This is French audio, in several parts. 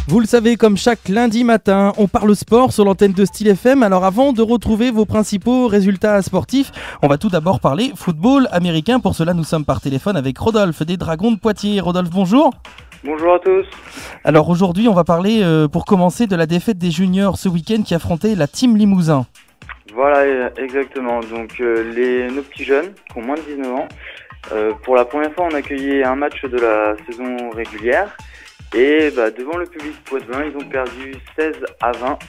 Vous le savez, comme chaque lundi matin, on parle sport sur l'antenne de Style FM. Alors avant de retrouver vos principaux résultats sportifs, on va tout d'abord parler football américain. Pour cela, nous sommes par téléphone avec Rodolphe des Dragons de Poitiers. Rodolphe, bonjour. Bonjour à tous. Alors aujourd'hui, on va parler pour commencer de la défaite des juniors ce week-end qui affrontait la Team Limousin. Voilà, exactement. Donc nos petits jeunes qui ont moins de 19 ans, pour la première fois, on accueillait un match de la saison régulière. Et devant le public poitevin, ils ont perdu 16-20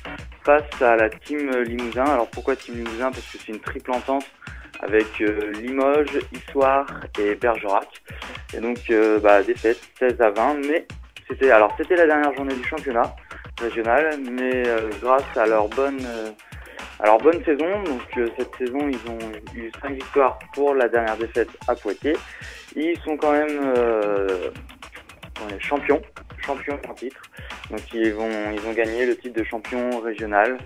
face à la Team Limousin. Alors pourquoi Team Limousin? Parce que c'est une triple entente avec Limoges, Issoire et Bergerac. Et donc défaite 16-20. Mais c'était la dernière journée du championnat régional, mais grâce à leur bonne saison, donc cette saison ils ont eu 5 victoires pour la dernière défaite à Poitiers. Ils sont quand même champions en titre. Donc ils ont gagné le titre de champion régional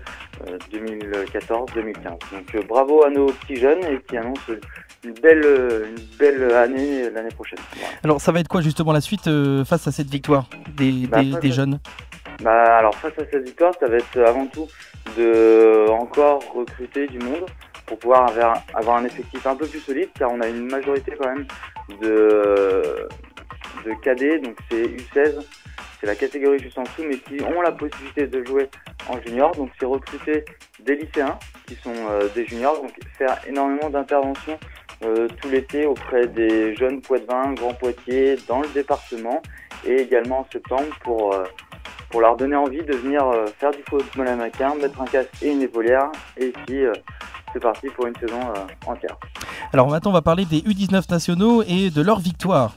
2014-2015. Donc bravo à nos petits jeunes et qui annoncent une belle année l'année prochaine. Voilà. Alors ça va être quoi justement la suite face à cette victoire des jeunes? Alors face à cette victoire, ça va être avant tout de encore recruter du monde pour pouvoir avoir un effectif un peu plus solide, car on a une majorité quand même de cadets, donc c'est U16, c'est la catégorie juste en dessous, mais qui ont la possibilité de jouer en junior. Donc c'est recruter des lycéens qui sont des juniors, donc faire énormément d'interventions tout l'été auprès des jeunes poitevins, Grand Poitiers, dans le département, et également en septembre pour leur donner envie de venir faire du football américain, mettre un casque et une épaulière, et puis c'est parti pour une saison entière. Alors maintenant on va parler des U19 nationaux et de leur victoire.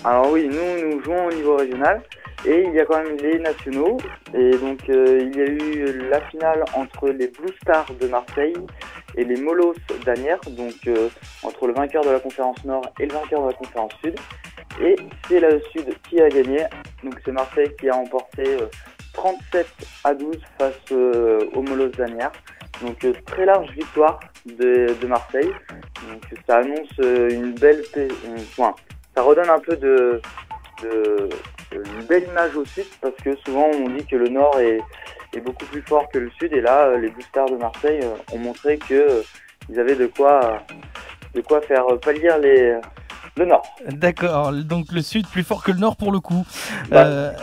Alors oui, nous jouons au niveau régional et il y a quand même les nationaux. Et donc il y a eu la finale entre les Blue Stars de Marseille et les Molos d'Anières, donc entre le vainqueur de la conférence Nord et le vainqueur de la conférence Sud. Et c'est le Sud qui a gagné, donc c'est Marseille qui a emporté 37-12 face aux Molos d'Anières. Donc très large victoire de Marseille. Donc ça annonce une belle ça redonne un peu une belle image au Sud, parce que souvent on dit que le Nord est beaucoup plus fort que le Sud, et là les Blue Stars de Marseille ont montré qu'ils avaient de quoi faire pâlir le Nord. D'accord, donc le Sud plus fort que le Nord pour le coup.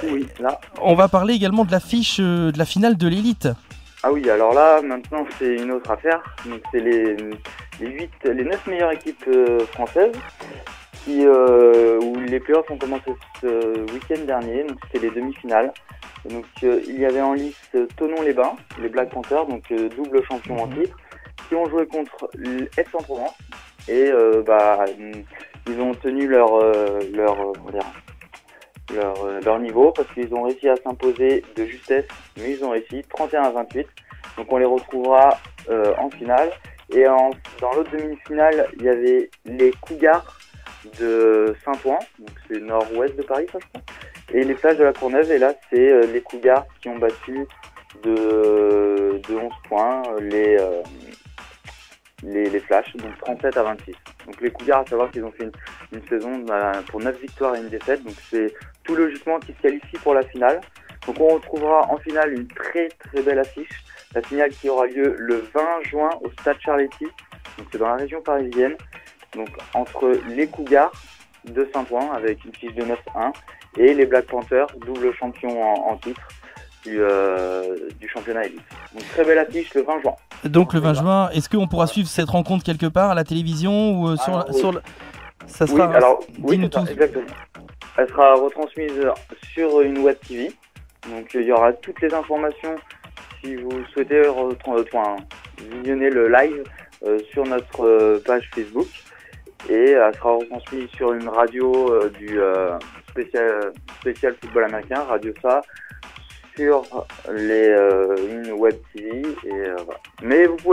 Oui, là. On va parler également de l'affiche de la finale de l'élite. Ah oui, alors là maintenant c'est une autre affaire. Donc c'est les 9 meilleures équipes françaises où les playoffs ont commencé ce week-end dernier. Donc c'était les demi-finales. Donc il y avait en lice Thonon-les-Bains, les Black Panthers, donc double champion en titre, qui ont joué contre Aix-en-Provence, et ils ont tenu leur niveau, parce qu'ils ont réussi à s'imposer de justesse, mais ils ont réussi 31-28. Donc on les retrouvera en finale. Et dans l'autre demi-finale, il y avait les Cougars de Saint-Ouen, donc c'est nord-ouest de Paris, ça je crois, et les Flashs de la Courneuve. Et là c'est les Cougars qui ont battu de 11 points les Flashs, donc 37-26. Donc les Cougars, à savoir qu'ils ont fait une saison pour 9 victoires et une défaite, donc c'est tout logiquement qui se qualifient pour la finale. Donc on retrouvera en finale une très très belle affiche, la finale qui aura lieu le 20 juin au Stade Charletti, donc c'est dans la région parisienne, donc entre les Cougars de Saint-Ouen avec une fiche de 9-1 et les Black Panthers, double champion en titre du championnat élite. Donc très belle affiche le 20 juin. Donc le 20 juin, est-ce qu'on pourra suivre cette rencontre quelque part à la télévision ou ça sera... Oui, alors oui, c'est ça, exactement. Elle sera retransmise sur une web TV. Donc il y aura toutes les informations si vous souhaitez visionner le live sur notre page Facebook, et elle sera retransmise sur une radio du spécial football américain, Radio SA, sur une web TV, et voilà. Mais vous pouvez